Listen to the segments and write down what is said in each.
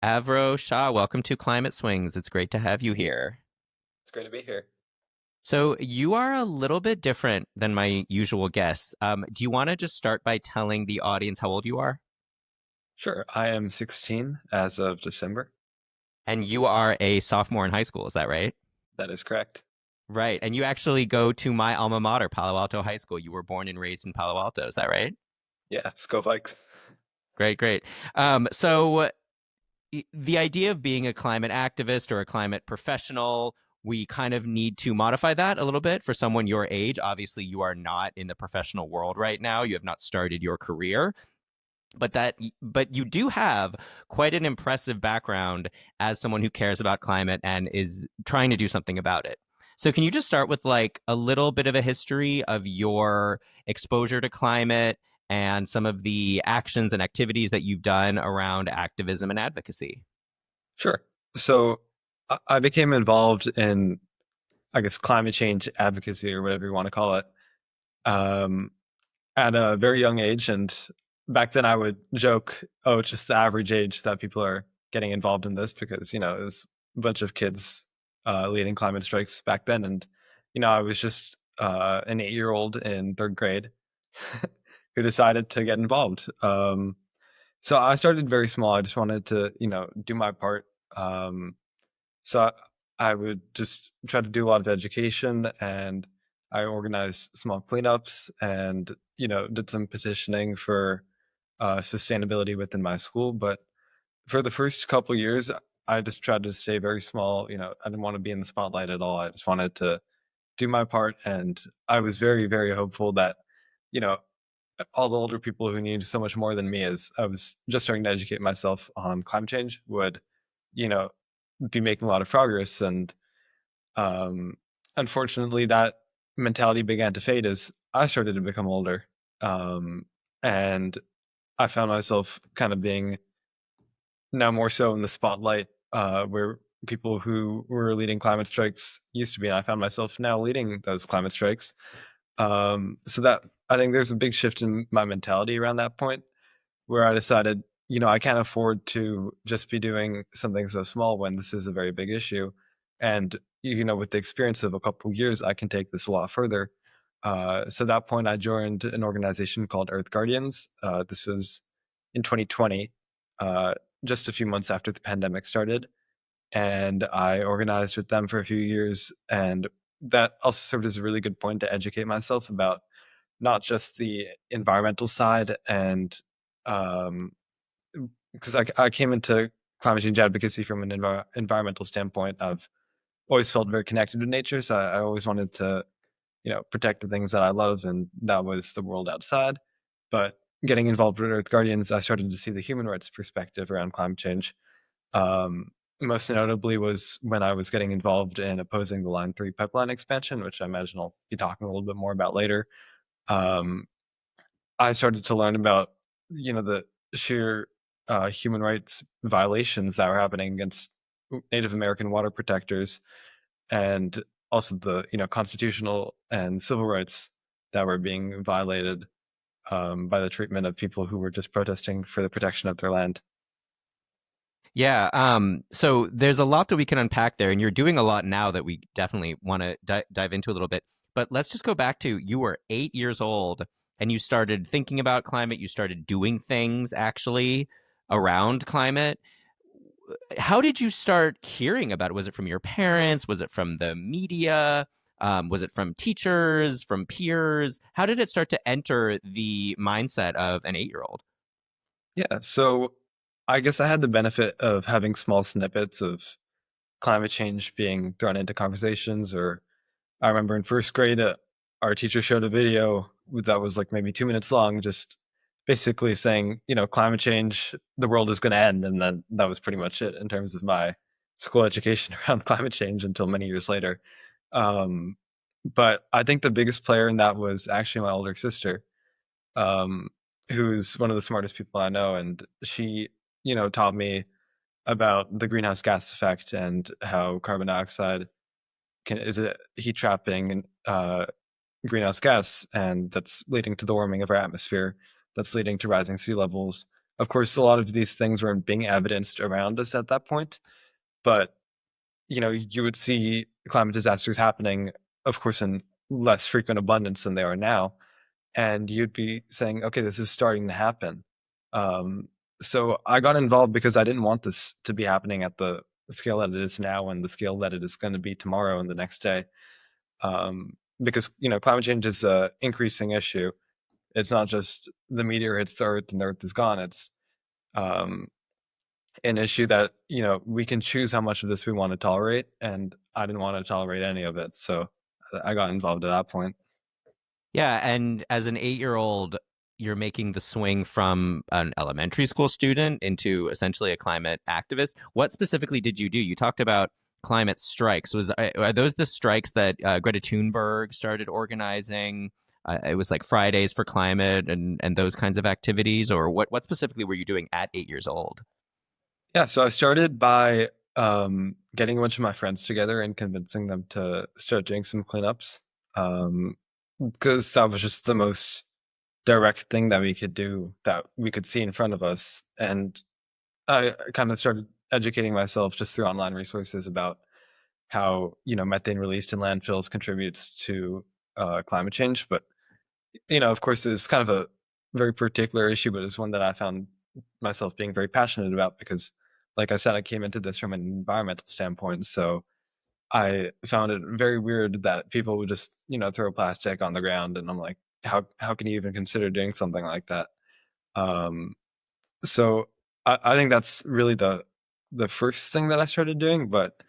Avro Shah, welcome to Climate Swings. It's great to have you here. It's great to be here. So, you are a little bit different than my usual guests. Do you want to just start by telling the audience how old you are? Sure, I am 16 as of December. And you are a sophomore in high school, is that right? That is correct. Right. And you actually go to my alma mater, Palo Alto High School. You were born and raised in Palo Alto, is that right? Yeah, let's go Vikes. Great, great. So, the idea of being a climate activist or a climate professional, we kind of need to modify that a little bit for someone your age. Obviously, you are not in the professional world right now. You have not started your career, but you do have quite an impressive background as someone who cares about climate and is trying to do something about it. So can you just start with like a little bit of a history of your exposure to climate and some of the actions and activities that you've done around activism and advocacy? Sure. So I became involved in, I guess, climate change advocacy or whatever you want to call it, um, at a very young age. And back then I would joke, oh, it's just the average age that people are getting involved in this because, it was a bunch of kids leading climate strikes back then. And, I was just an 8-year old in third grade who decided to get involved. So I started very small. I just wanted to, do my part. Um, so I would just try to do a lot of education, and I organized small cleanups and, did some petitioning for sustainability within my school. But for the first couple years, I just tried to stay very small. I didn't want to be in the spotlight at all. I just wanted to do my part. And I was very, very hopeful that, you know, all the older people who need so much more than me, as I was just starting to educate myself on climate change, would, you know, be making a lot of progress. And um, unfortunately, that mentality began to fade as I started to become older. Um, and I found myself kind of being now more so in the spotlight, where people who were leading climate strikes used to be. And I found myself now leading those climate strikes. So that I think there's a big shift in my mentality around that point where I decided, I can't afford to just be doing something so small when this is a very big issue. And, with the experience of a couple of years, I can take this a lot further. So at that point, I joined an organization called Earth Guardians. This was in 2020, uh, just a few months after the pandemic started. And I organized with them for a few years. And that also served as a really good point to educate myself about not just the environmental side and um, because I came into climate change advocacy from an environmental standpoint. I've always felt very connected to nature, so I always wanted to, protect the things that I love, and that was the world outside. But getting involved with Earth Guardians, I started to see the human rights perspective around climate change. Um, Most notably was when I was getting involved in opposing the Line 3 pipeline expansion, which I imagine I'll be talking a little bit more about later. Um, I started to learn about, the sheer human rights violations that were happening against Native American water protectors, and also the constitutional and civil rights that were being violated by the treatment of people who were just protesting for the protection of their land. Yeah, so there's a lot that we can unpack there, and you're doing a lot now that we definitely want to dive into a little bit. But let's just go back to you were 8 years old and you started thinking about climate, you started doing things actually around climate. How did you start hearing about it? Was it from your parents? Was it from the media? Was it from teachers, from peers? How did it start to enter the mindset of an 8-year old? Yeah, so I guess I had the benefit of having small snippets of climate change being thrown into conversations. Or I remember in first grade, our teacher showed a video that was like maybe 2 minutes long, just basically saying, climate change, the world is going to end. And then that was pretty much it in terms of my school education around climate change until many years later. Um, but I think the biggest player in that was actually my older sister, um, who's one of the smartest people I know. And she, taught me about the greenhouse gas effect and how carbon dioxide is a heat trapping greenhouse gas, and that's leading to the warming of our atmosphere. That's leading to rising sea levels. Of course, a lot of these things weren't being evidenced around us at that point, but you would see climate disasters happening, of course, in less frequent abundance than they are now, and you'd be saying, "Okay, this is starting to happen." Um, so I got involved because I didn't want this to be happening at the scale that it is now and the scale that it is going to be tomorrow and the next day. Because climate change is a increasing issue. It's not just the meteor hits the Earth and the Earth is gone. It's um, an issue that we can choose how much of this we want to tolerate, and I didn't want to tolerate any of it, so I got involved at that point. Yeah, and as an 8-year-old, you're making the swing from an elementary school student into essentially a climate activist. What specifically did you do? You talked about climate strikes. Are those the strikes that Greta Thunberg started organizing? It was like Fridays for Climate and those kinds of activities, or what specifically were you doing at 8 years old? Yeah, so I started by getting a bunch of my friends together and convincing them to start doing some cleanups, because that was just the most direct thing that we could do, that we could see in front of us. And I kind of started educating myself just through online resources about how methane released in landfills contributes to climate change. But of course, it's kind of a very particular issue, but it's one that I found myself being very passionate about because, like I said, I came into this from an environmental standpoint. So I found it very weird that people would just throw plastic on the ground, and I'm like, how can you even consider doing something like that? Um, so I think that's really the first thing that I started doing. But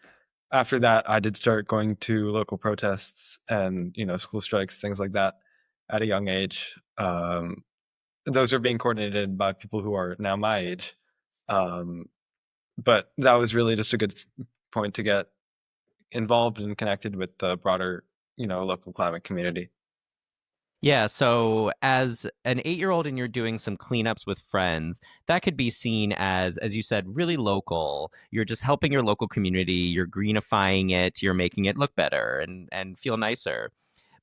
after that, I did start going to local protests and school strikes, things like that, at a young age. Those are being coordinated by people who are now my age. Um, but that was really just a good point to get involved and connected with the broader local climate community. Yeah, so as an 8-year-old and you're doing some cleanups with friends, that could be seen as you said, really local. You're just helping your local community, you're greenifying it, you're making it look better and feel nicer.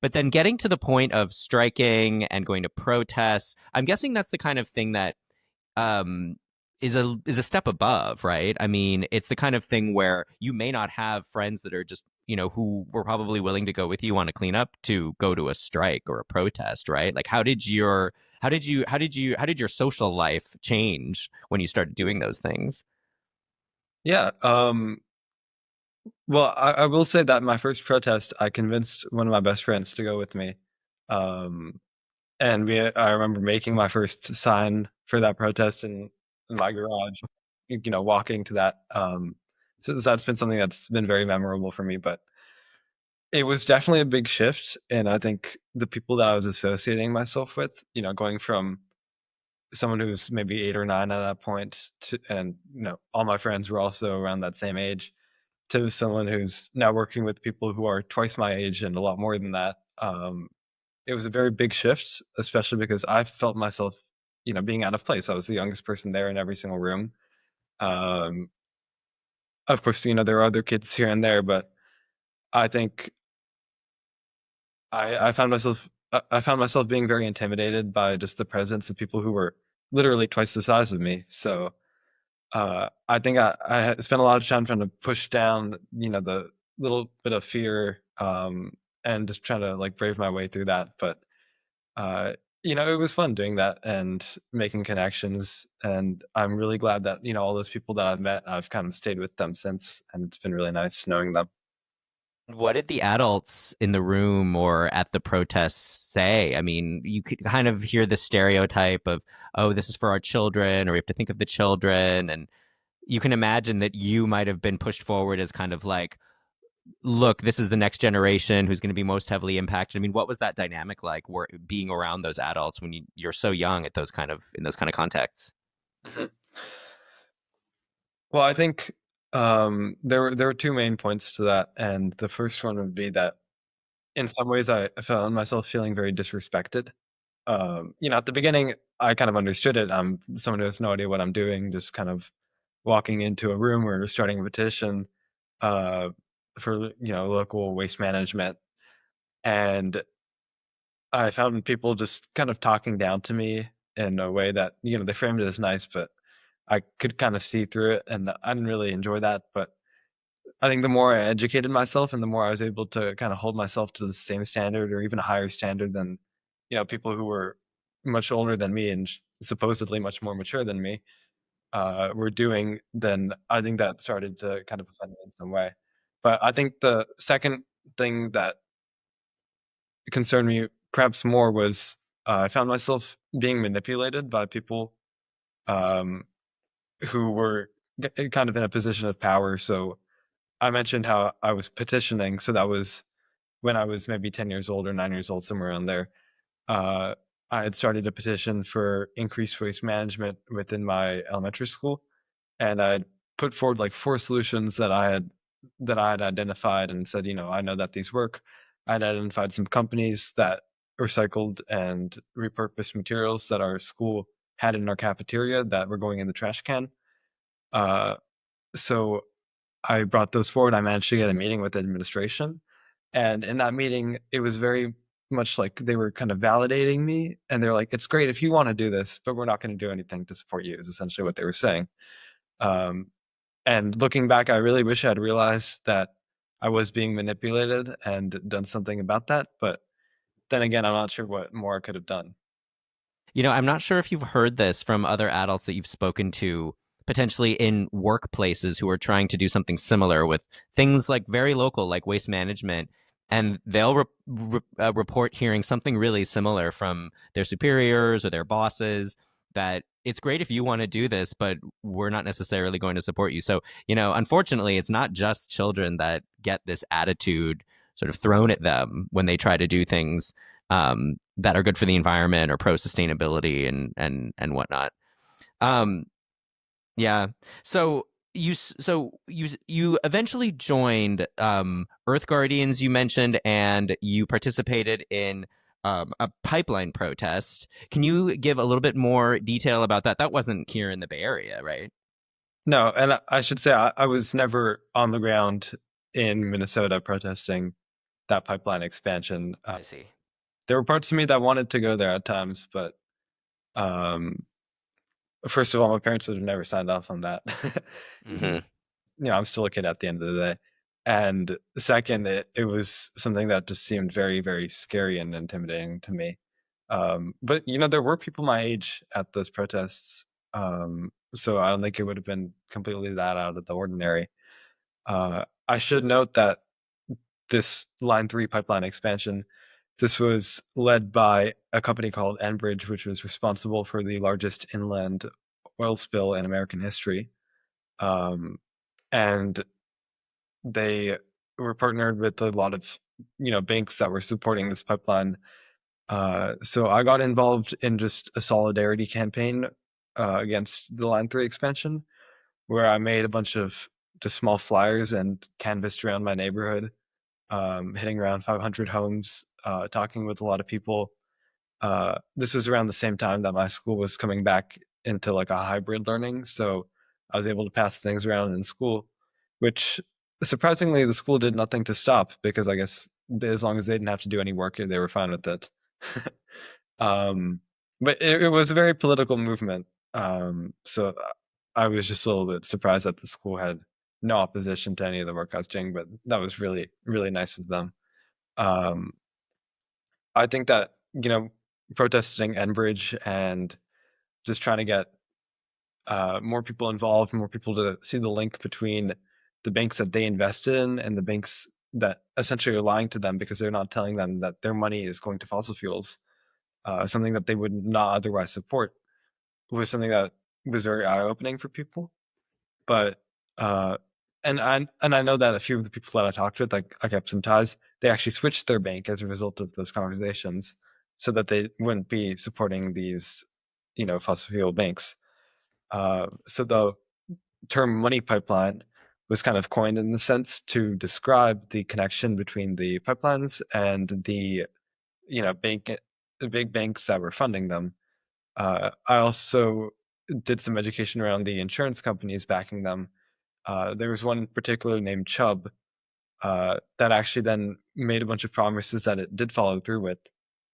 But then getting to the point of striking and going to protests, I'm guessing that's the kind of thing that um, is a step above, right? I mean, it's the kind of thing where you may not have friends that are just who were probably willing to go with you on a cleanup to go to a strike or a protest, right? Like, how did your social life change when you started doing those things? Yeah. Well, I will say that my first protest, I convinced one of my best friends to go with me. Um, and I remember making my first sign for that protest in my garage, walking to that. So that's been something that's been very memorable for me. But it was definitely a big shift. And I think the people that I was associating myself with, going from someone who's maybe 8 or 9 at that point and, all my friends were also around that same age, to someone who's now working with people who are twice my age and a lot more than that. It was a very big shift, especially because I felt myself, being out of place. I was the youngest person there in every single room. Um, of course, there are other kids here and there, but I think I found myself I found myself being very intimidated by just the presence of people who were literally twice the size of me. So I think I had spent a lot of time trying to push down, the little bit of fear, and just trying to like brave my way through that. But it was fun doing that and making connections. And I'm really glad that all those people that I've met, I've kind of stayed with them since, and it's been really nice knowing them. What did the adults in the room or at the protests say? I mean, you could kind of hear the stereotype of, oh, this is for our children, or we have to think of the children. And you can imagine that you might have been pushed forward as kind of like, look, this is the next generation who's going to be most heavily impacted. I mean, what was that dynamic like, being around those adults when you're so young at those kind of in those kind of contexts? Mhm. Well, I think there were two main points to that, and the first one would be that in some ways I found myself feeling very disrespected. At the beginning, I kind of understood it. I'm someone who has no idea what I'm doing, just kind of walking into a room or starting a petition uh, for local waste management, and I found people just kind of talking down to me in a way that, you know, they framed it as nice, but I could kind of see through it, and I didn't really enjoy that. But I think the more I educated myself and the more I was able to kind of hold myself to the same standard or even a higher standard than, you know, people who were much older than me and supposedly much more mature than me were doing, then I think that started to kind of offend me in some way. But I think the second thing that concerned me perhaps more was I found myself being manipulated by people um, who were kind of in a position of power. So I mentioned how I was petitioning. So that was when I was maybe 10 years old or 9 years old, somewhere around there. Uh, I had started a petition for increased waste management within my elementary school, and I put forward like 4 solutions that I had identified and said, you know, I know that these work. I'd identified some companies that recycled and repurposed materials that our school had in our cafeteria that were going in the trash can. Uh, so I brought those forward. I managed to get a meeting with the administration, and in that meeting, it was very much like they were kind of validating me, and they're like, "It's great if you want to do this, but we're not going to do anything to support you." Is essentially what they were saying. Um, and looking back, I really wish I had realized that I was being manipulated and done something about that. But then again, I'm not sure what more I could have done. You know, I'm not sure if you've heard this from other adults that you've spoken to, potentially in workplaces who are trying to do something similar with things like very local, like waste management. And they'll report hearing something really similar from their superiors or their bosses, that it's great if you want to do this, but we're not necessarily going to support you. So, you know, unfortunately, it's not just children that get this attitude sort of thrown at them when they try to do things that are good for the environment or pro sustainability and whatnot. Um, yeah. So you eventually joined Earth Guardians, you mentioned, and you participated in a pipeline protest. Can you give a little bit more detail about that? That wasn't here in the Bay Area, right? No, and I should say I was never on the ground in Minnesota protesting that pipeline expansion. I see. There were parts of me that wanted to go there at times, but um, first of all, my parents would have never signed off on that. Hmm. You know, I'm still a kid at the end of the day. And second, it was something that just seemed very, very scary and intimidating to me. But you know, there were people my age at those protests, so I don't think it would have been completely that out of the ordinary. I should note that this Line 3 pipeline expansion, this was led by a company called Enbridge, which was responsible for the largest inland oil spill in American history. Um, and they were partnered with a lot of, you know, banks that were supporting this pipeline. So I got involved in just a solidarity campaign against the Line 3 expansion, where I made a bunch of just small flyers and canvassed around my neighborhood, hitting around 500 homes, talking with a lot of people. This was around the same time that my school was coming back into like a hybrid learning, so I was able to pass things around in school, which surprisingly the school did nothing to stop because I guess as long as they didn't have to do any work, they were fine with it. um, but it was a very political movement, so I was just a little bit surprised that the school had no opposition to any of the work I was doing, but that was really really nice of them. Um, I think that, you know, protesting Enbridge and just trying to get more people involved, more people to see the link between the banks that they invest in and the banks that essentially are lying to them because they're not telling them that their money is going to fossil fuels, something that they would not otherwise support, was something that was very eye opening for people. But uh, and I know that a few of the people that I talked with, like I kept some ties, they actually switched their bank as a result of those conversations, so that they wouldn't be supporting these, you know, fossil fuel banks. So the term money pipeline was kind of coined in the sense to describe the connection between the pipelines and the, you know, the big banks that were funding them. I also did some education around the insurance companies backing them. There was one in particular named Chubb that actually then made a bunch of promises that it did follow through with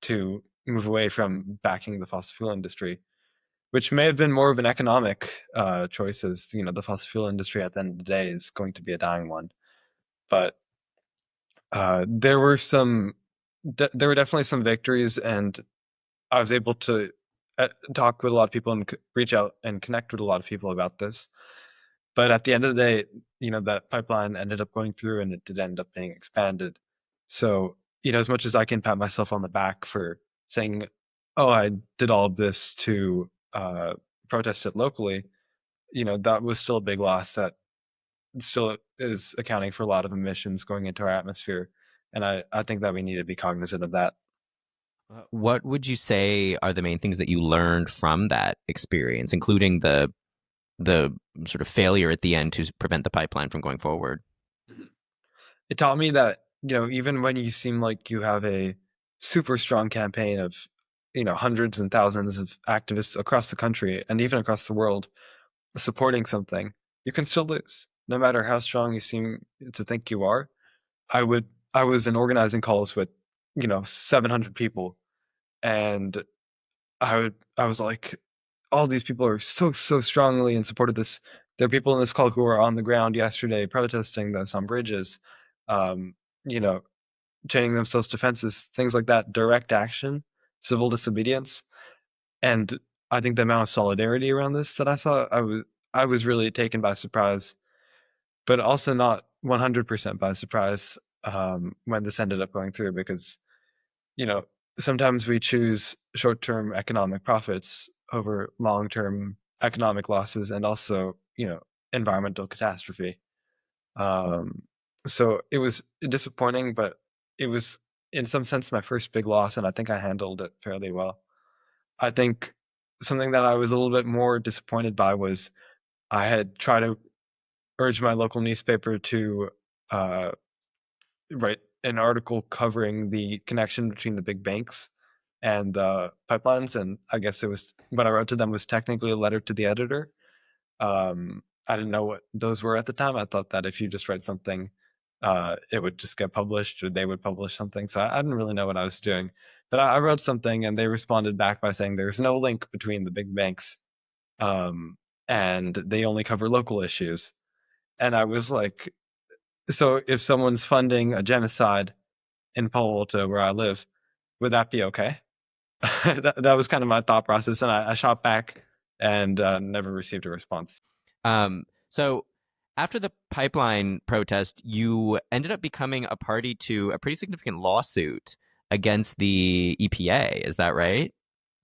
to move away from backing the fossil fuel industry. which may have been more of an economic choice, as the fossil fuel industry at the end of the day is going to be a dying one. But there were there were definitely some victories, and I was able to talk with a lot of people and reach out and connect with a lot of people about this. But at the end of the day, that pipeline ended up going through and it did end up being expanded. So, as much as I can pat myself on the back for saying, oh, I did all of this to protest it locally, that was still a big loss that still is accounting for a lot of emissions going into our atmosphere. And I think that we need to be cognizant of that. What would you say are the main things that you learned from that experience, including the sort of failure at the end to prevent the pipeline from going forward? It taught me that, even when you seem like you have a super strong campaign of, hundreds and thousands of activists across the country and even across the world supporting something, you can still lose, no matter how strong you seem to think you are. I was in organizing calls with, 700 people, and I was like, all these people are so strongly in support of this. There are people in this call who were on the ground yesterday protesting this on bridges, um, you know, chaining themselves to fences, things like that, direct action, civil disobedience. And I think the amount of solidarity around this that I saw, I was really taken by surprise, but also not 100% by surprise when this ended up going through, because you know, sometimes we choose short-term economic profits over long-term economic losses and also, environmental catastrophe. Um, so it was disappointing, but it was in some sense my first big loss, and I think I handled it fairly well. I think something that I was a little bit more disappointed by was I had tried to urge my local newspaper to uh, write an article covering the connection between the big banks and pipelines, and I guess it was what I wrote to them was technically a letter to the editor. I didn't know what those were at the time. I thought that if you just write something, it would just get published, or they would publish something. So I didn't really know what I was doing. But I wrote something, and they responded back by saying there's no link between the big banks, um, and they only cover local issues. And I was like, so if someone's funding a genocide in Palo Alto, where I live, would that be okay? That was kind of my thought process, and I shot back and never received a response. So after the pipeline protest, you ended up becoming a party to a pretty significant lawsuit against the EPA. Is that right?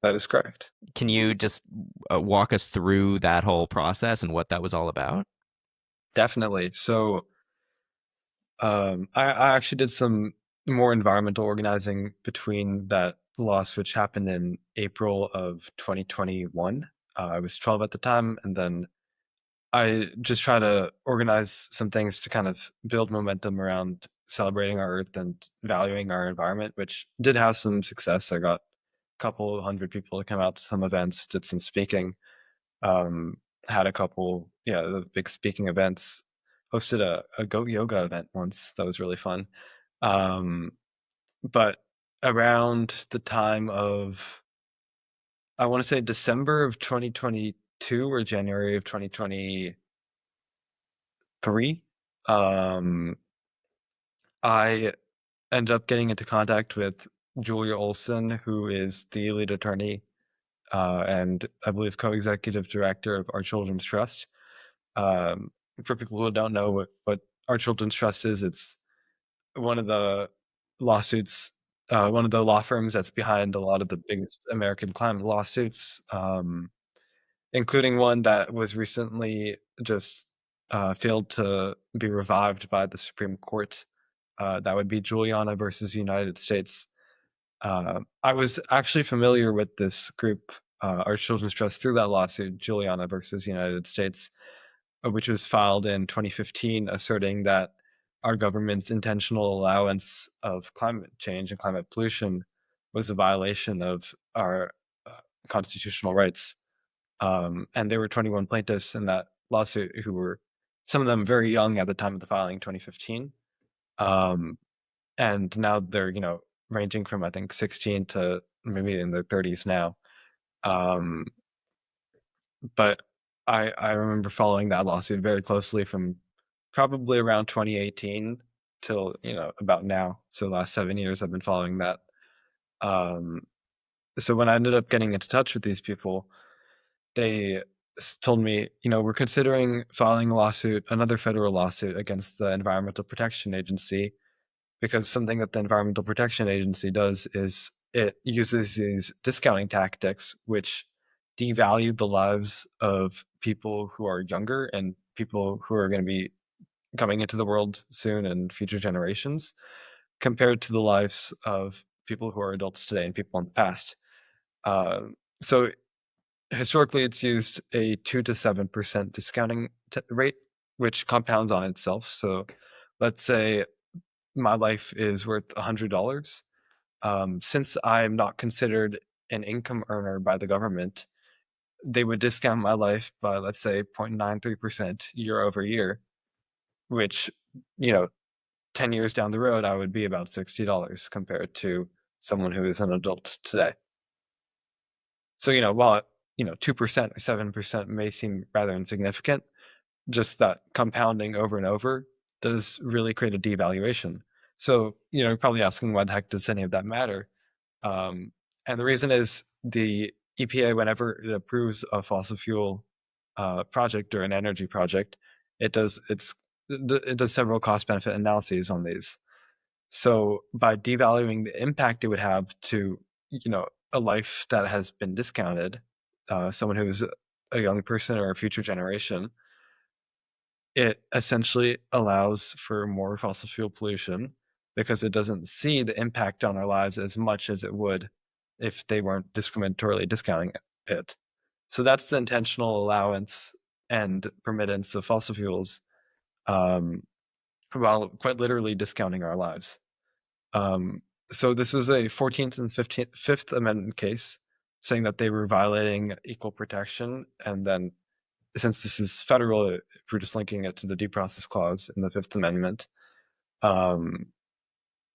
That is correct. Can you just walk us through that whole process and what that was all about? Definitely. So I actually did some more environmental organizing between that loss, which happened in April of 2021. I was 12 at the time, and then I just try to organize some things to kind of build momentum around celebrating our Earth and valuing our environment, which did have some success. I got a couple hundred people to come out to some events, did some speaking, um, had a couple, yeah, the big speaking events. Hosted a goat yoga event once. That was really fun. Um, but around the time of, I want to say December of 2022 or January of 2023, um, I ended up getting into contact with Julia Olson, who is the lead attorney and I believe co-executive director of Our Children's Trust. Um, for people who don't know what Our Children's Trust is, it's one of the lawsuits, one of the law firms that's behind a lot of the biggest American climate lawsuits, including one that was recently just failed to be revived by the Supreme Court. That would be Juliana versus United States. I was actually familiar with this group, Our Children's Trust, through that lawsuit, Juliana versus United States, which was filed in 2015, asserting that our government's intentional allowance of climate change and climate pollution was a violation of our constitutional rights. And there were 21 plaintiffs in that lawsuit who were, some of them very young at the time of the filing, 2015. Um, and now they're, ranging from, I think, 16 to maybe in their 30s now. Um, But I remember following that lawsuit very closely from probably around 2018 till, about now. So the last 7 years I've been following that. Um, so when I ended up getting into touch with these people, they told me, we're considering filing a lawsuit, another federal lawsuit against the Environmental Protection Agency, because something that the Environmental Protection Agency does is it uses these discounting tactics, which devalue the lives of people who are younger and people who are going to be coming into the world soon and future generations, compared to the lives of people who are adults today and people in the past. So historically, it's used a 2 to 7% discounting rate, which compounds on itself. So let's say my life is worth $100. Since I'm not considered an income earner by the government, they would discount my life by, let's say, 0.93% year over year, which, you know, 10 years down the road, I would be about $60 compared to someone who is an adult today. So, while, 2% or 7% may seem rather insignificant, just that compounding over and over does really create a devaluation. So, you're probably asking, why the heck does any of that matter? Um, and the reason is the EPA, whenever it approves a fossil fuel project or an energy project, it does several cost benefit analyses on these. So by devaluing the impact it would have to, a life that has been discounted, someone who's a young person or a future generation, it essentially allows for more fossil fuel pollution because it doesn't see the impact on our lives as much as it would if they weren't discriminatorily discounting it. So that's the intentional allowance and permittance of fossil fuels, um, while quite literally discounting our lives. Um, so this was a 14th and 15th, Fifth Amendment case saying that they were violating equal protection. And then since this is federal, we're just linking it to the due process clause in the Fifth Amendment. Um,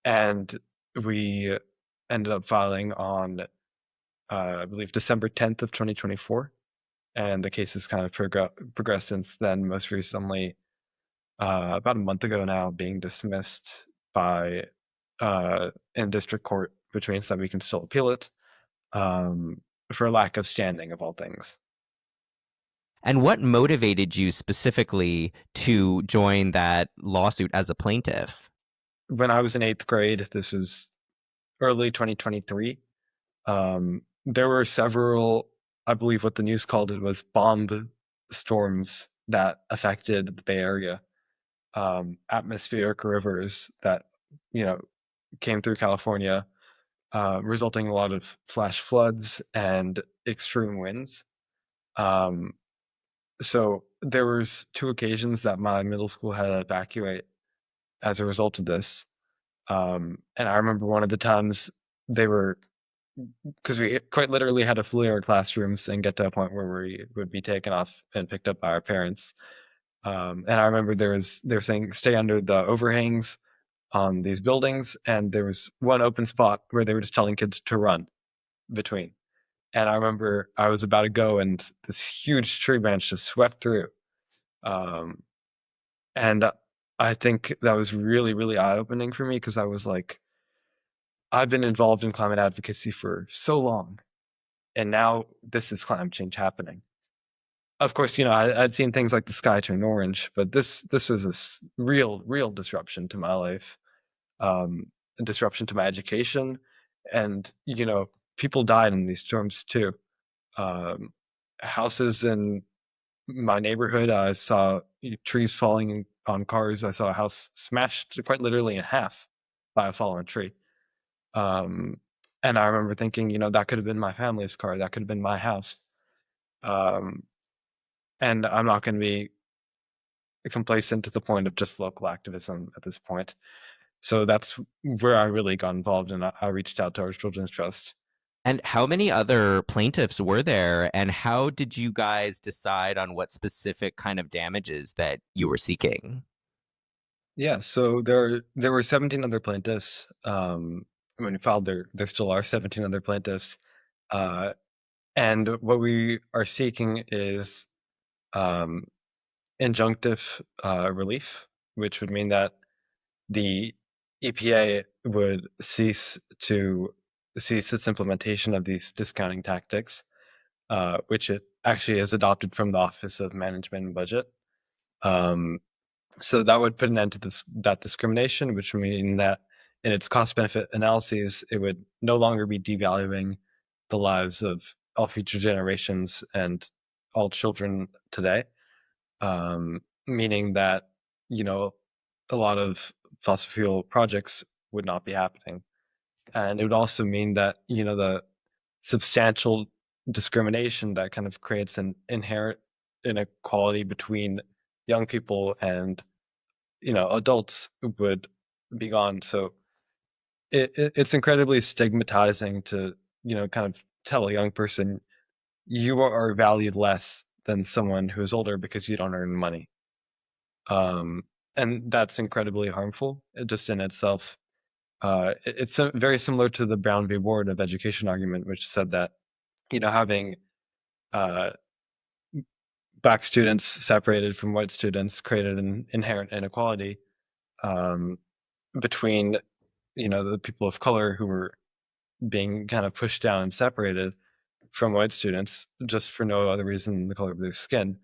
and we ended up filing on, I believe, December 10th of 2024. And the case has kind of progressed since then, most recently, about a month ago now, being dismissed by in district court, which means that we can still appeal it, um, for lack of standing of all things. And what motivated you specifically to join that lawsuit as a plaintiff? When I was in eighth grade, this was early 2023. There were several, I believe what the news called it was bomb storms that affected the Bay Area. Atmospheric rivers that, you know, came through California, resulting in a lot of flash floods and extreme winds. Um, so there was two occasions that my middle school had to evacuate as a result of this. And I remember one of the times they were, because we quite literally had to flee our classrooms and get to a point where we would be taken off and picked up by our parents. And I remember they were saying stay under the overhangs on these buildings, and there was one open spot where they were just telling kids to run between. And I remember I was about to go, and this huge tree branch just swept through. Um, and I think that was really, really eye opening for me because I was like, I've been involved in climate advocacy for so long, and now this is climate change happening. Of course, I'd seen things like the sky turn orange, but this was a real disruption to my life, um, a disruption to my education, and people died in these storms too. Um, Houses in my neighborhood, I saw trees falling on cars. I saw a house smashed quite literally in half by a fallen tree. Um, and I remember thinking, that could have been my family's car. That could have been my house. Um, and I'm not going to be complacent to the point of just local activism at this point. So that's where I really got involved, and I reached out to our Children's Trust. And how many other plaintiffs were there? And how did you guys decide on what specific kind of damages that you were seeking? Yeah, so there were 17 other plaintiffs. When we filed, there still are 17 other plaintiffs. Uh, And what we are seeking is um, injunctive relief, which would mean that the EPA would cease its implementation of these discounting tactics, which it actually has adopted from the Office of Management and Budget. Um, so that would put an end to that discrimination, which would mean that in its cost benefit analyses, it would no longer be devaluing the lives of all future generations and all children today, meaning that, you know, a lot of fossil fuel projects would not be happening. And it would also mean that, you know, the substantial discrimination that kind of creates an inherent inequality between young people and, you know, adults would be gone. So it's incredibly stigmatizing to, you know, kind of tell a young person you are valued less than someone who is older because you don't earn money. Um, and that's incredibly harmful just in itself. It's very similar to the Brown v. Board of Education argument, which said that, you know, having uh, black students separated from white students created an inherent inequality um, between, you know, the people of color who were being kind of pushed down and separated from white students just for no other reason than the color of their skin.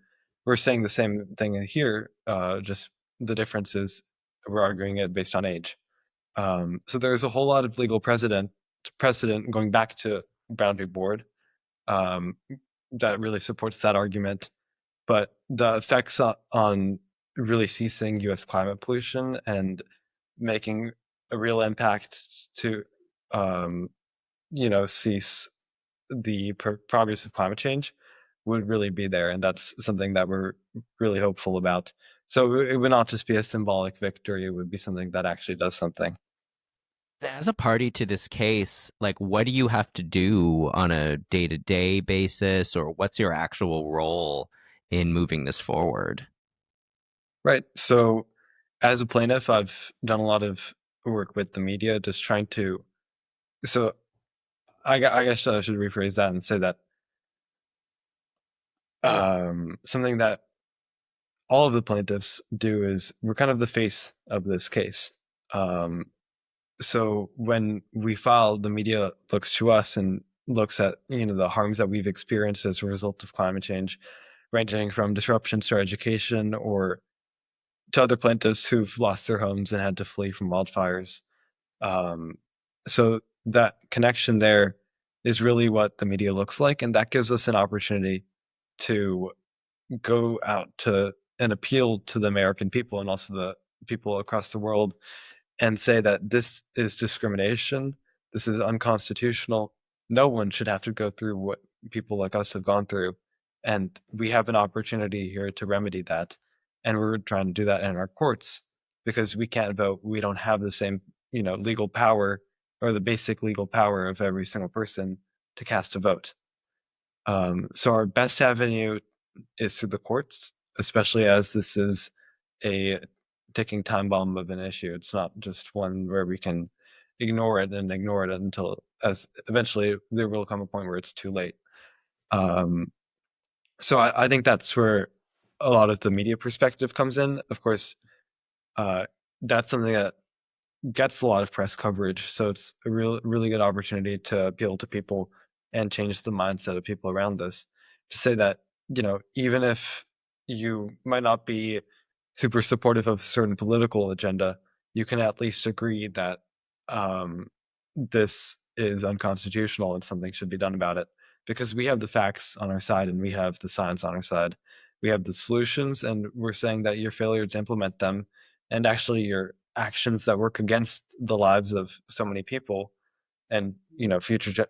We're saying the same thing here, just the difference is we're arguing it based on age. So there's a whole lot of legal precedent going back to Brown v. Board um, that really supports that argument. But the effects on really ceasing U.S. climate pollution and making a real impact to, um, you know, cease the progress of climate change would really be there, and that's something that we're really hopeful about. So it would not just be a symbolic victory; it would be something that actually does something. As a party to this case, like what do you have to do on a day-to-day basis, or what's your actual role in moving this forward? Right. So as a plaintiff, I've done a lot of work with the media, just trying to. So I guess I should rephrase that and say that something that all of the plaintiffs do is we're kind of the face of this case. Um, so when we file, the media looks to us and looks at, you know, the harms that we've experienced as a result of climate change, ranging from disruptions to our education or to other plaintiffs who've lost their homes and had to flee from wildfires. Um, so that connection there is really what the media looks like, and that gives us an opportunity to go out to and appeal to the American people and also the people across the world and say that this is discrimination, this is unconstitutional. No one should have to go through what people like us have gone through. And we have an opportunity here to remedy that. And we're trying to do that in our courts because we can't vote. We don't have the same, you know, legal power or the basic legal power of every single person to cast a vote. So our best avenue is through the courts, especially as this is a ticking time bomb of an issue. It's not just one where we can ignore it and ignore it until as eventually there will come a point where it's too late. Um, so I think that's where a lot of the media perspective comes in. Of course, uh, that's something that gets a lot of press coverage. So it's a really good opportunity to appeal to people and change the mindset of people around this to say that, you know, even if you might not be super supportive of a certain political agenda, you can at least agree that um, this is unconstitutional and something should be done about it because we have the facts on our side and we have the science on our side. We have the solutions, and we're saying that your failure to implement them and actually your actions that work against the lives of so many people and, you know, future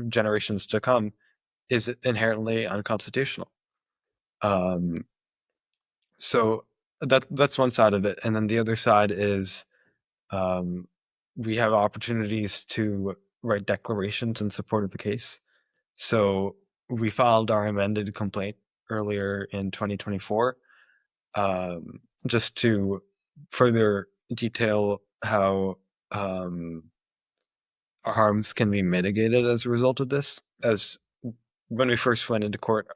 generations to come is inherently unconstitutional. Um, so that's one side of it, and then the other side is um, we have opportunities to write declarations in support of the case. So we filed our amended complaint earlier in 2024, just to further detail how um, harms can be mitigated as a result of this. As when we first went into court,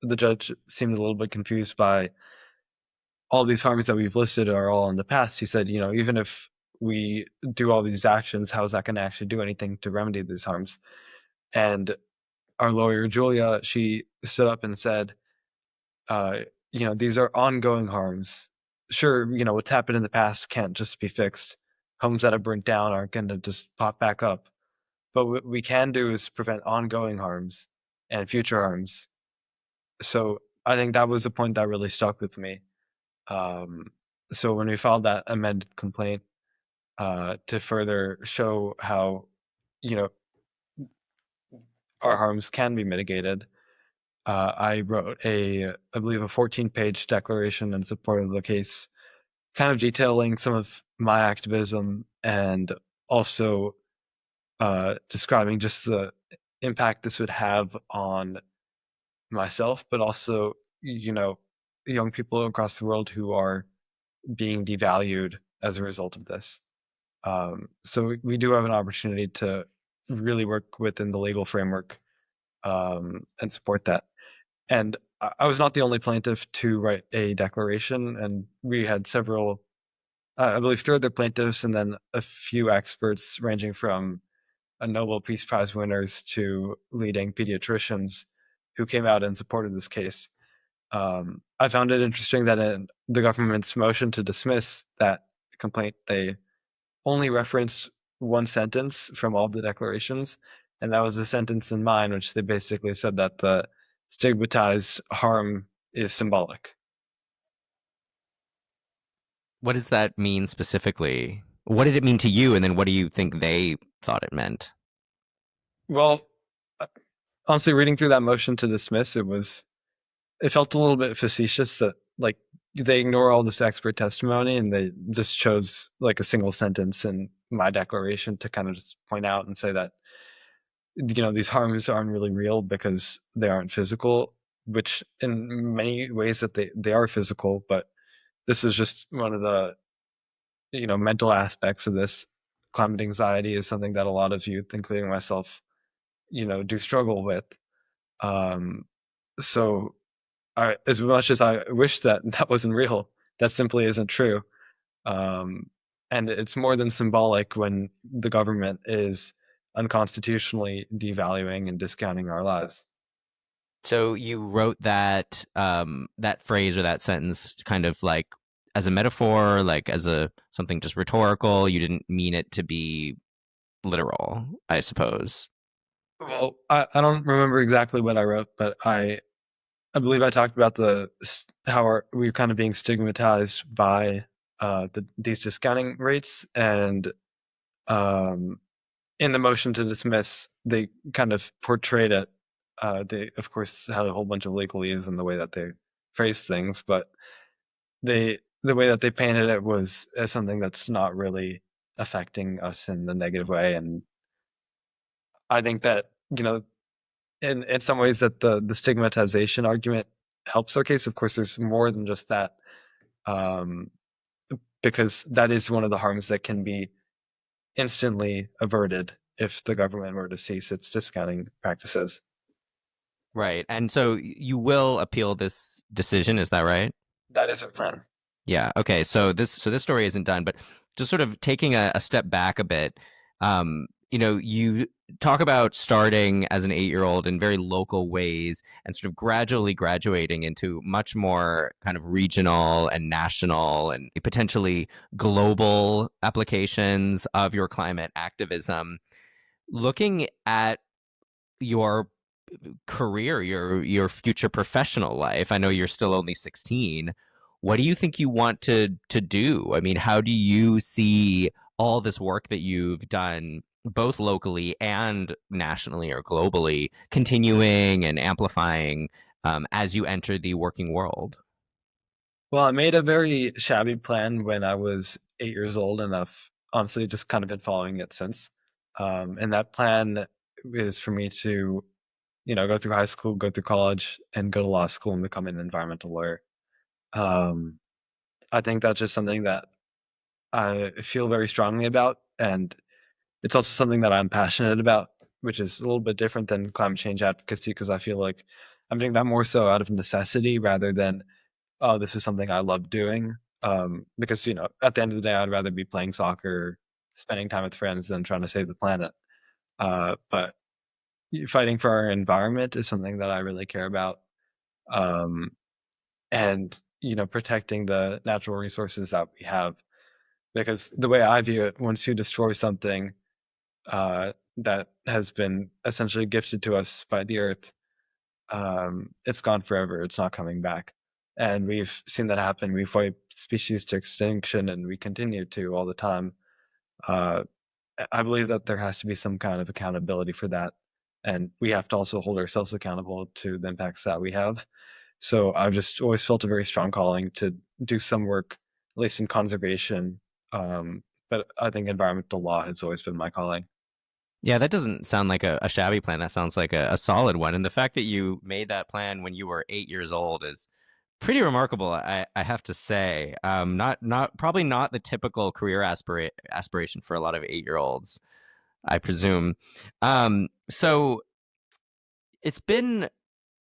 the judge seemed a little bit confused by all these harms that we've listed are all in the past. He said, even if we do all these actions, how is that going to actually do anything to remedy these harms? And our lawyer, Julia, she stood up and said, uh, these are ongoing harms. Sure, what's happened in the past can't just be fixed. Homes that have burnt down aren't going to just pop back up. But what we can do is prevent ongoing harms and future harms. So I think that was a point that really stuck with me. Um, so when we filed that amended complaint to further show how, you know, our harms can be mitigated, I wrote I believe, a 14-page declaration in support of the case, kind of detailing some of my activism and also describing just the impact this would have on myself, but also, young people across the world who are being devalued as a result of this. So we do have an opportunity to really work within the legal framework and support that. And I was not the only plaintiff to write a declaration, and we had several, I believe, three other plaintiffs, and then a few experts ranging from Nobel Peace Prize winners to leading pediatricians who came out and supported this case. I found it interesting that in the government's motion to dismiss that complaint, they only referenced one sentence from all the declarations, and that was the sentence in mine, which they basically said that the stigmatized harm is symbolic. What does that mean specifically? What did it mean to you, and then what do you think they thought it meant? Well, uh, honestly, reading through that motion to dismiss, it felt a little bit facetious that, like, they ignore all this expert testimony and they just chose like a single sentence in my declaration to kind of just point out and say that, these harms aren't really real because they aren't physical, which in many ways that they are physical, but this is just one of the, mental aspects of this. Climate anxiety is something that a lot of youth, including myself, do struggle with. um so as much as I wish that that wasn't real, that simply isn't true. Um, and it's more than symbolic when the government is unconstitutionally devaluing and discounting our lives. So you wrote that that phrase or that sentence kind of like as a metaphor, like as a something just rhetorical. You didn't mean it to be literal, I suppose. Well, I don't remember exactly what I wrote, but I believe I talked about how we're kind of being stigmatized by these discounting rates, and um, in the motion to dismiss, they kind of portrayed it. They, of course, had a whole bunch of legalese in the way that they phrased things, but the way that they painted it was as something that's not really affecting us in the negative way. And I think that, in some ways that the stigmatization argument helps our case. Of course, there's more than just that, um, because that is one of the harms that can be instantly averted if the government were to cease its discounting practices. Right. And so you will appeal this decision, is that right? That is our plan. Yeah. Okay. So this story isn't done, but just sort of taking a step back a bit, you talk about starting as an 8-year old in very local ways and sort of gradually graduating into much more kind of regional and national and potentially global applications of your climate activism. Looking at your career, your future professional life. I know you're still only 16. What do you think you want to do? I mean, how do you see all this work that you've done both locally and nationally or globally continuing and amplifying as you enter the working world? Well, I made a very shabby plan when I was 8 years old, and I've honestly just kind of been following it since. And that plan is for me to, go through high school, go through college, and go to law school and become an environmental lawyer. Um, I think that's just something that I feel very strongly about, and it's also something that I'm passionate about. which is a little bit different than climate change advocacy because I feel like I'm doing that more so out of necessity rather than, oh, this is something I love doing. Because, at the end of the day, I'd rather be playing soccer, spending time with friends than trying to save the planet. But fighting for our environment is something that I really care about. Um, and, protecting the natural resources that we have. Because the way I view it, once you destroy something that has been essentially gifted to us by the earth, it's gone forever. It's not coming back. And we've seen that happen. We've wiped species to extinction and we continue to all the time. Uh, I believe that there has to be some kind of accountability for that. And we have to also hold ourselves accountable to the impacts that we have. So I've just always felt a very strong calling to do some work, at least in conservation. But I think environmental law has always been my calling. Yeah, that doesn't sound like a shabby plan. That sounds like a solid one. And the fact that you made that plan when you were 8 years old is pretty remarkable. I have to say, not probably not the typical career aspiration for a lot of 8 year olds, I presume. So it's been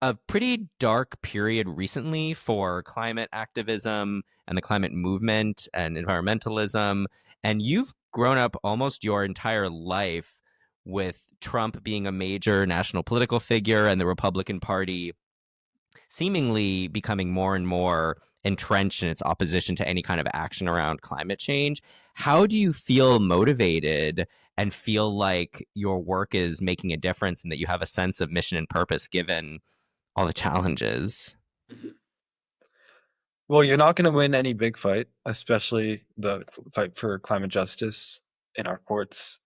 a pretty dark period recently for climate activism and the climate movement and environmentalism. And you've grown up almost your entire life with Trump being a major national political figure and the Republican Party seemingly becoming more and more entrenched in its opposition to any kind of action around climate change. How do you feel motivated and feel like your work is making a difference and that you have a sense of mission and purpose given all the challenges? Mhm. Well, you're not going to win any big fight, especially the fight for climate justice in our courts,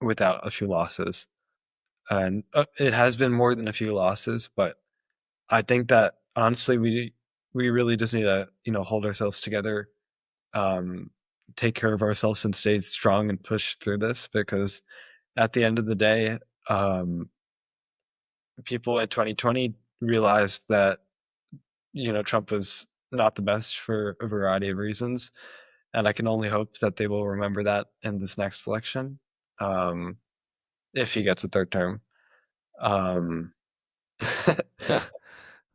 without a few losses. And it has been more than a few losses, but I think that honestly, we really just need to, hold ourselves together, um, take care of ourselves, and stay strong and push through this. Because at the end of the day, um, people in 2020 realized that Trump was not the best for a variety of reasons, and I can only hope that they will remember that in this next election, um, if he gets a third term. Um,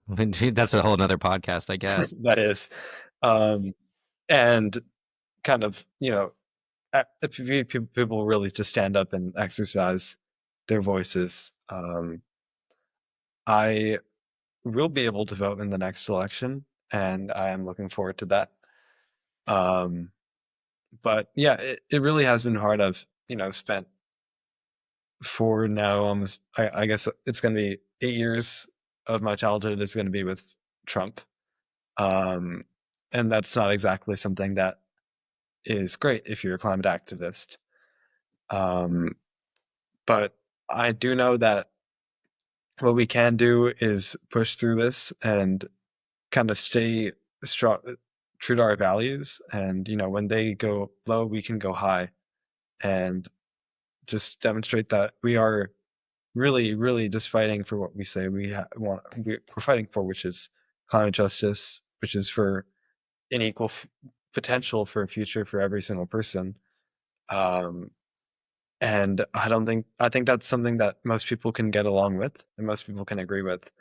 That's a whole nother podcast, I guess. that is, um, and kind of, if people really just stand up and exercise their voices. I will be able to vote in the next election, and I am looking forward to that. Um, but yeah, it really has been hard. I've spent for now almost I guess it's going to be 8 years of my childhood is going to be with Trump, um, and that's not exactly something that is great if you're a climate activist. Um, but I do know that what we can do is push through this and kind of stay strong, true to our values. And when they go low, we can go high, and just demonstrate that we are really, really just fighting for what we say we're fighting for, which is climate justice, which is for an equal potential for a future for every single person. Um, and I think that's something that most people can get along with and most people can agree with.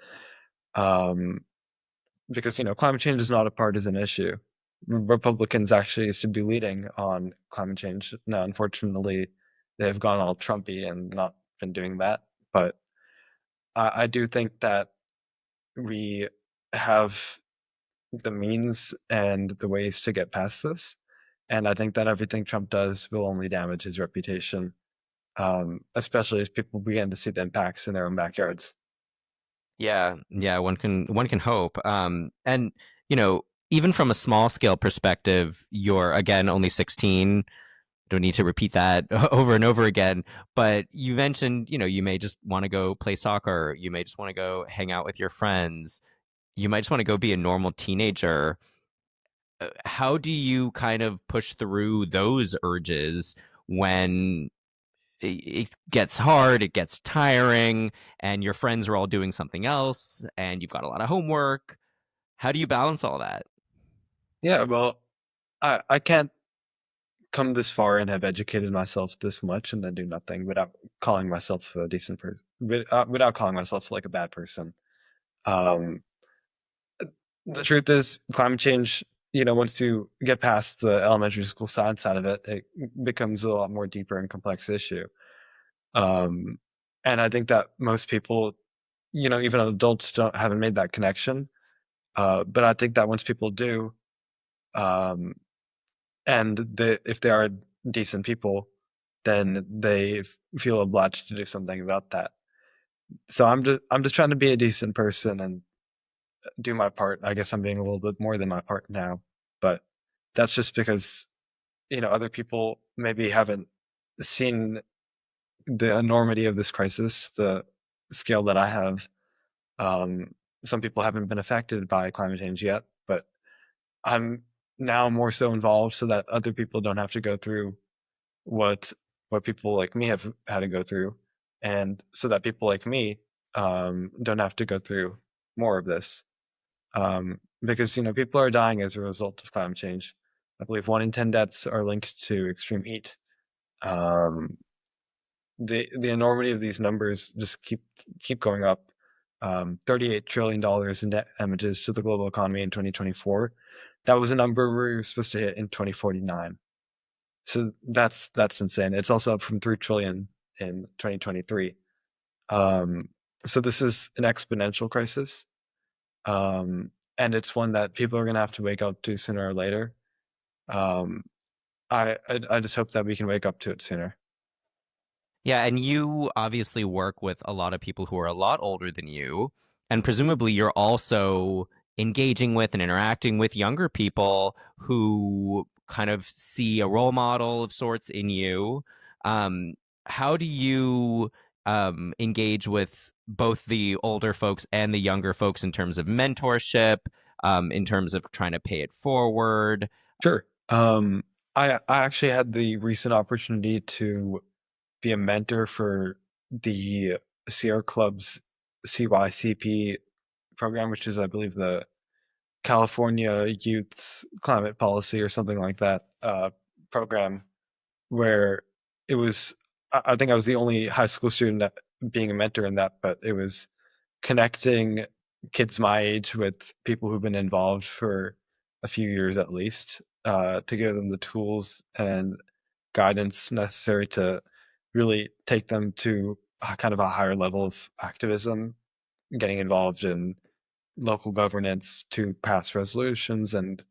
Um, because climate change is not a partisan issue. Republicans actually used to be leading on climate change. Now, unfortunately, they've gone all Trumpy and not been doing that. But I do think that we have the means and the ways to get past this. And I think that everything Trump does will only damage his reputation, especially as people begin to see the impacts in their own backyards. Yeah, yeah, one can hope. And even from a small scale perspective, you're again only 16. Don't need to repeat that over and over again. But you mentioned, you may just want to go play soccer. You may just want to go hang out with your friends. You might just want to go be a normal teenager. How do you kind of push through those urges when it gets hard, it gets tiring, and your friends are all doing something else, and you've got a lot of homework? How do you balance all that? Yeah, well, I can't come this far and have educated myself this much and then do nothing without calling myself a decent person, without calling myself like a bad person. Um, the truth is, climate change, once you get past the elementary school science side of it, it becomes a lot more deeper and complex issue. Um, and I think that most people, even adults haven't made that connection. But I think that once people do, um, and if they are decent people, then they feel obliged to do something about that. So I'm just trying to be a decent person and do my part. I guess I'm being a little bit more than my part now, but that's just because other people maybe haven't seen the enormity of this crisis, the scale that I have. Um, some people haven't been affected by climate change yet, but I'm now more so involved so that other people don't have to go through what what people like me have had to go through, and so that people like me don't have to go through more of this. Because people are dying as a result of climate change. I believe 1 in 10 deaths are linked to extreme heat. Um, the enormity of these numbers just keep going up. $38 trillion in net damages to the global economy in 2024. That was a number we were supposed to hit in 2049. So that's insane. It's also up from 3 trillion in 2023. Um, so this is an exponential crisis, um, and it's one that people are going to have to wake up to sooner or later. Um, I just hope that we can wake up to it sooner. Yeah, and you obviously work with a lot of people who are a lot older than you, and presumably you're also engaging with and interacting with younger people who kind of see a role model of sorts in you. Um, how do you engage with both the older folks and the younger folks in terms of mentorship, in terms of trying to pay it forward? Sure. I actually had the recent opportunity to be a mentor for the Sierra Club's CYCP program, which is, I believe, the California Youth Climate Policy or something like that program, where it was, I think I was the only high school student that being a mentor in that, but it was connecting kids my age with people who've been involved for a few years at least, to give them the tools and guidance necessary to really take them to kind of a higher level of activism, getting involved in local governance to pass resolutions and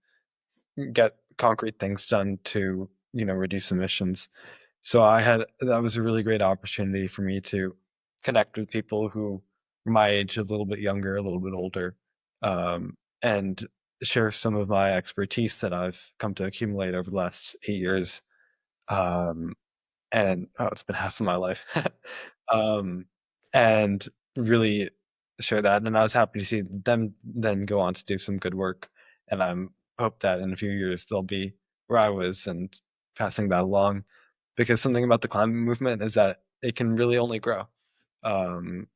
get concrete things done to reduce emissions. So that was a really great opportunity for me to connect with people who were my age, a little bit younger, a little bit older, and share some of my expertise that I've come to accumulate over the last 8 years. Um, and it's been half of my life. um, and really share that. And I was happy to see them then go on to do some good work. And I'm hope that in a few years they'll be where I was and passing that along. Because something about the climate movement is that it can really only grow. Um,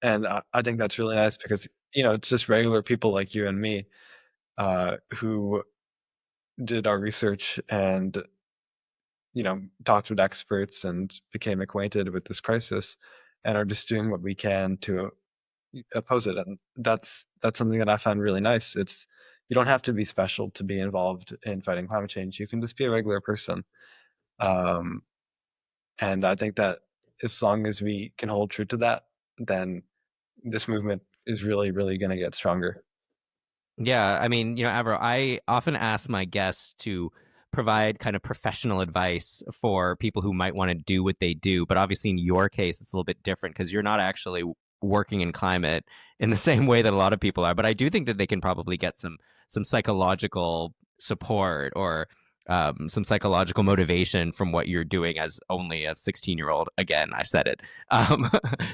and I think that's really nice because it's just regular people like you and me who did our research and talked with experts and became acquainted with this crisis and are just doing what we can to oppose it. And that's something that I find really nice. It's you don't have to be special to be involved in fighting climate change. You can just be a regular person. Um, and I think that as long as we can hold true to that, then this movement is really, really going to get stronger. Yeah, I mean, Avro, I often ask my guests to provide kind of professional advice for people who might want to do what they do. But obviously, in your case, it's a little bit different because you're not actually working in climate in the same way that a lot of people are. But I do think that they can probably get some psychological support or some psychological motivation from what you're doing as only a 16-year-old. Again, I said it.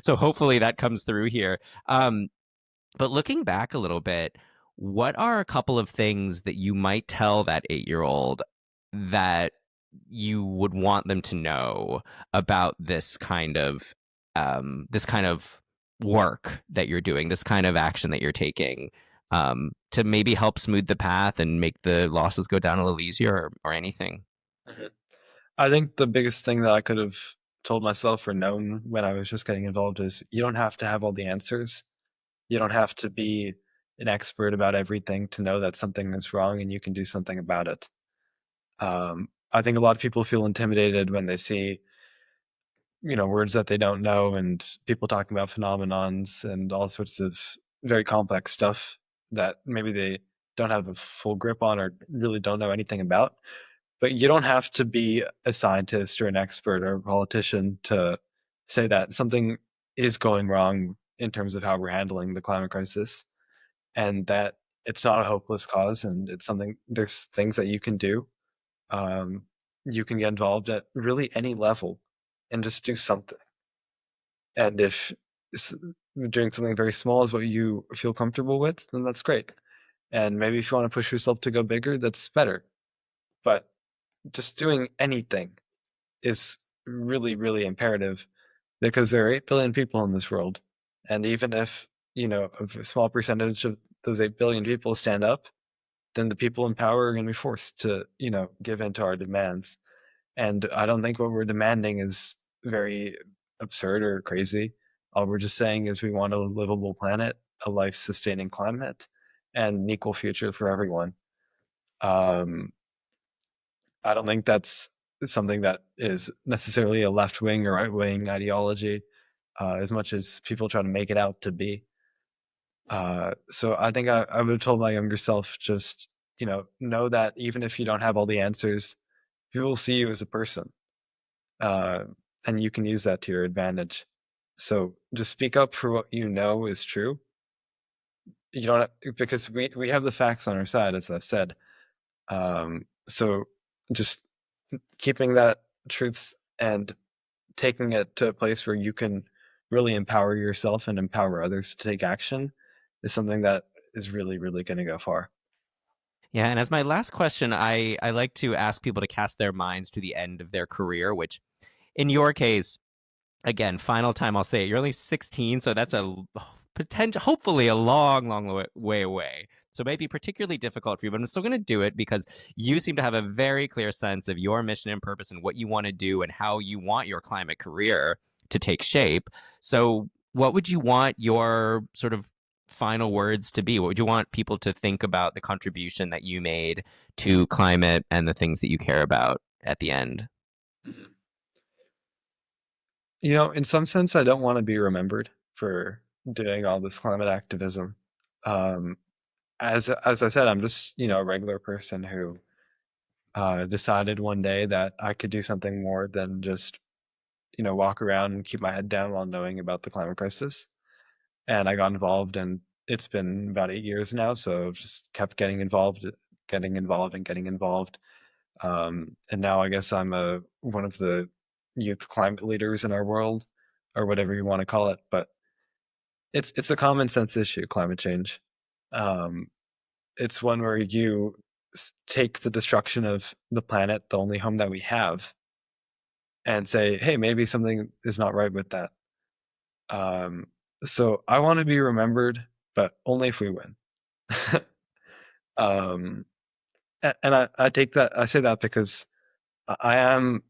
So hopefully that comes through here. But looking back a little bit, what are a couple of things that you might tell that 8-year-old that you would want them to know about this kind of work that you're doing, this kind of action that you're taking, to maybe help smooth the path and make the losses go down a little easier or anything? I think the biggest thing that I could have told myself or known when I was just getting involved is you don't have to have all the answers. You don't have to be an expert about everything to know that something is wrong and you can do something about it. I think a lot of people feel intimidated when they see, words that they don't know and people talking about phenomenons and all sorts of very complex stuff that maybe they don't have a full grip on or really don't know anything about. But you don't have to be a scientist or an expert or a politician to say that something is going wrong in terms of how we're handling the climate crisis and that it's not a hopeless cause and it's something, there's things that you can do. Um, you can get involved at really any level and just do something. And if doing something very small is what you feel comfortable with, then that's great. And maybe if you want to push yourself to go bigger, that's better. But just doing anything is really, really imperative because there are 8 billion people in this world. And even if, a small percentage of those 8 billion people stand up, then the people in power are going to be forced to, give in to our demands. And I don't think what we're demanding is very absurd or crazy. All we're just saying is we want a livable planet, a life sustaining climate, and an equal future for everyone. Um, I don't think that's something that is necessarily a left wing or right wing ideology, as much as people try to make it out to be. So I think I would have told my younger self just, know that even if you don't have all the answers, people will see you as a person, uh, and you can use that to your advantage. So just speak up for what you know is true. You don't because we have the facts on our side, as I've said. So just keeping that truth and taking it to a place where you can really empower yourself and empower others to take action is something that is really, really going to go far. Yeah, and as my last question, I like to ask people to cast their minds to the end of their career, which in your case, again, final time I'll say it, you're only 16, so that's a potential, hopefully a long, long way away. So it may be particularly difficult for you, but I'm still going to do it because you seem to have a very clear sense of your mission and purpose and what you want to do and how you want your climate career to take shape. So, what would you want your sort of final words to be? What would you want people to think about the contribution that you made to climate and the things that you care about at the end? Mhm. In some sense, I don't want to be remembered for doing all this climate activism. Um, as I said, I'm just a regular person who decided one day that I could do something more than just walk around and keep my head down while knowing about the climate crisis. And I got involved, and it's been about 8 years now. So I've just kept getting involved, and getting involved. And now I guess I'm a one of the youth climate leaders in our world, or whatever you want to call it. But it's a common sense issue, climate change. Um, it's one where you take the destruction of the planet, the only home that we have, and say, hey, maybe something is not right with that. Um, so I want to be remembered, but only if we win. um, and I take that, I say that because I am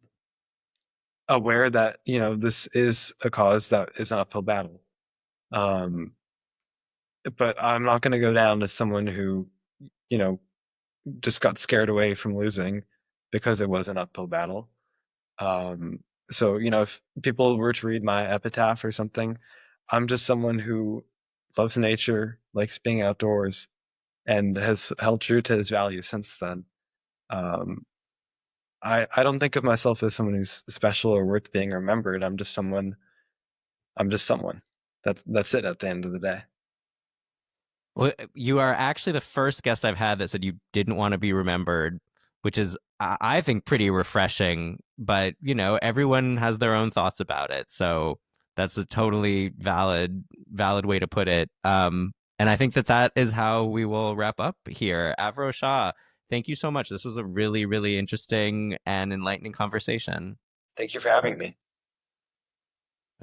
aware that, this is a cause that is an uphill battle. Um, but I'm not going to go down as someone who, you know, just got scared away from losing because it was an uphill battle. Um, so, if people were to read my epitaph or something, I'm just someone who loves nature, likes being outdoors, and has held true to his values since then. Um, I don't think of myself as someone who's special or worth being remembered. I'm just someone. I'm just someone. That's it at the end of the day. Well, you are actually the first guest I've had that said you didn't want to be remembered, which is, I think, pretty refreshing. But, everyone has their own thoughts about it. So that's a totally valid way to put it. And I think that that is how we will wrap up here. Avro Shah, thank you so much. This was a really, really interesting and enlightening conversation. Thank you for having me.